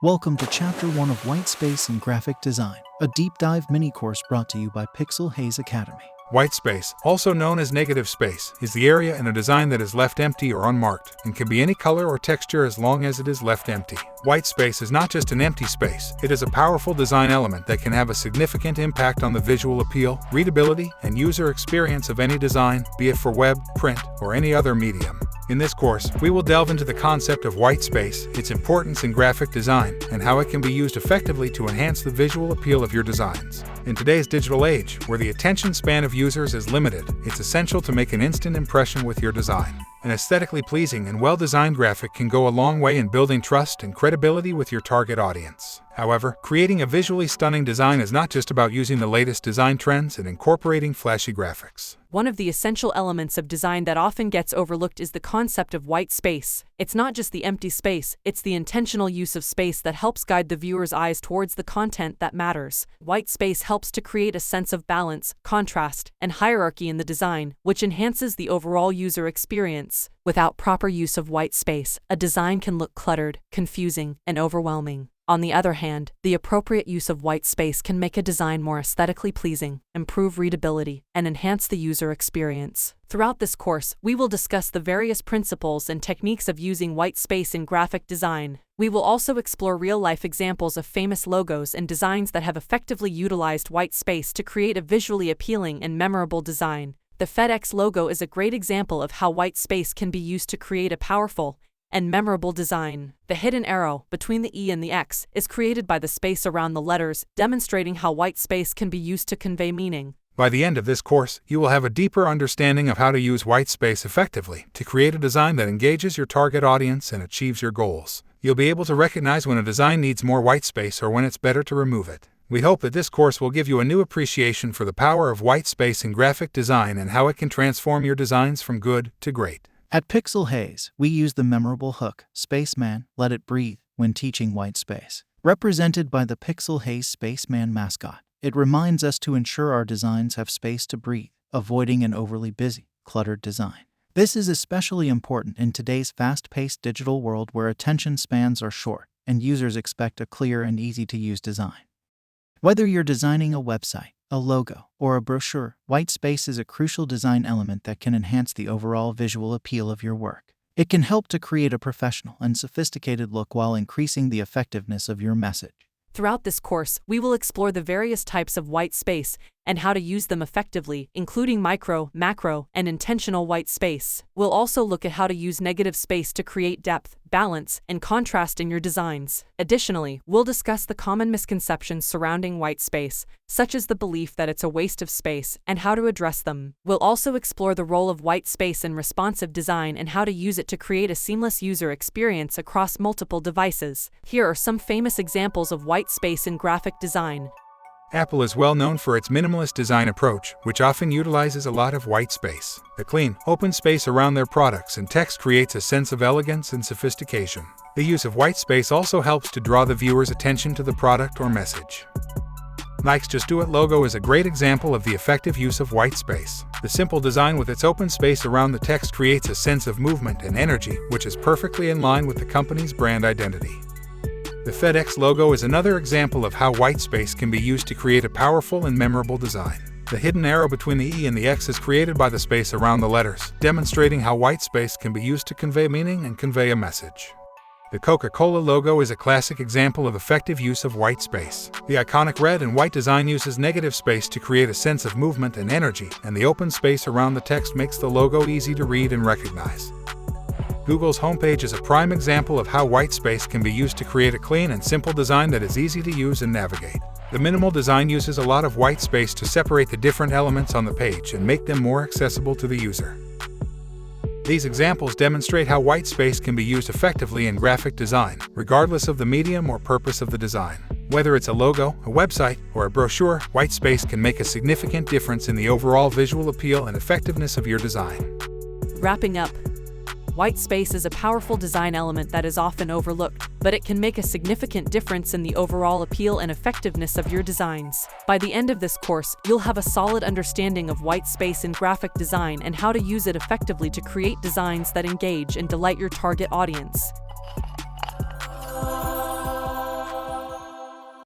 Welcome to Chapter 1 of White Space and Graphic Design, a deep dive mini course brought to you by Pixelhaze Academy. White space, also known as negative space, is the area in a design that is left empty or unmarked, and can be any color or texture as long as it is left empty. White space is not just an empty space, it is a powerful design element that can have a significant impact on the visual appeal, readability, and user experience of any design, be it for web, print, or any other medium. In this course, we will delve into the concept of white space, its importance in graphic design, and how it can be used effectively to enhance the visual appeal of your designs. In today's digital age, where the attention span of users is limited, it's essential to make an instant impression with your design. An aesthetically pleasing and well-designed graphic can go a long way in building trust and credibility with your target audience. However, creating a visually stunning design is not just about using the latest design trends and incorporating flashy graphics. One of the essential elements of design that often gets overlooked is the concept of white space. It's not just the empty space, it's the intentional use of space that helps guide the viewer's eyes towards the content that matters. White space helps to create a sense of balance, contrast, and hierarchy in the design, which enhances the overall user experience. Without proper use of white space, a design can look cluttered, confusing, and overwhelming. On the other hand, the appropriate use of white space can make a design more aesthetically pleasing, improve readability, and enhance the user experience. Throughout this course, we will discuss the various principles and techniques of using white space in graphic design. We will also explore real-life examples of famous logos and designs that have effectively utilized white space to create a visually appealing and memorable design. The FedEx logo is a great example of how white space can be used to create a powerful and memorable design. The hidden arrow between the E and the X is created by the space around the letters, demonstrating how white space can be used to convey meaning. By the end of this course, you will have a deeper understanding of how to use white space effectively to create a design that engages your target audience and achieves your goals. You'll be able to recognize when a design needs more white space or when it's better to remove it. We hope that this course will give you a new appreciation for the power of white space in graphic design and how it can transform your designs from good to great. At Pixelhaze, we use the memorable hook, Spaceman, Let It Breathe, when teaching white space. Represented by the Pixelhaze Spaceman mascot, it reminds us to ensure our designs have space to breathe, avoiding an overly busy, cluttered design. This is especially important in today's fast-paced digital world where attention spans are short and users expect a clear and easy-to-use design. Whether you're designing a website, a logo, or a brochure, white space is a crucial design element that can enhance the overall visual appeal of your work. It can help to create a professional and sophisticated look while increasing the effectiveness of your message. Throughout this course, we will explore the various types of white space and how to use them effectively, including micro, macro, and intentional white space. We'll also look at how to use negative space to create depth, balance, and contrast in your designs. Additionally, we'll discuss the common misconceptions surrounding white space, such as the belief that it's a waste of space, and how to address them. We'll also explore the role of white space in responsive design and how to use it to create a seamless user experience across multiple devices. Here are some famous examples of white space in graphic design. Apple is well known for its minimalist design approach, which often utilizes a lot of white space. The clean, open space around their products and text creates a sense of elegance and sophistication. The use of white space also helps to draw the viewer's attention to the product or message. Nike's Just Do It logo is a great example of the effective use of white space. The simple design with its open space around the text creates a sense of movement and energy, which is perfectly in line with the company's brand identity. The FedEx logo is another example of how white space can be used to create a powerful and memorable design. The hidden arrow between the E and the X is created by the space around the letters, demonstrating how white space can be used to convey meaning and convey a message. The Coca-Cola logo is a classic example of effective use of white space. The iconic red and white design uses negative space to create a sense of movement and energy, and the open space around the text makes the logo easy to read and recognize. Google's homepage is a prime example of how white space can be used to create a clean and simple design that is easy to use and navigate. The minimal design uses a lot of white space to separate the different elements on the page and make them more accessible to the user. These examples demonstrate how white space can be used effectively in graphic design, regardless of the medium or purpose of the design. Whether it's a logo, a website, or a brochure, white space can make a significant difference in the overall visual appeal and effectiveness of your design. Wrapping up, white space is a powerful design element that is often overlooked, but it can make a significant difference in the overall appeal and effectiveness of your designs. By the end of this course, you'll have a solid understanding of white space in graphic design and how to use it effectively to create designs that engage and delight your target audience.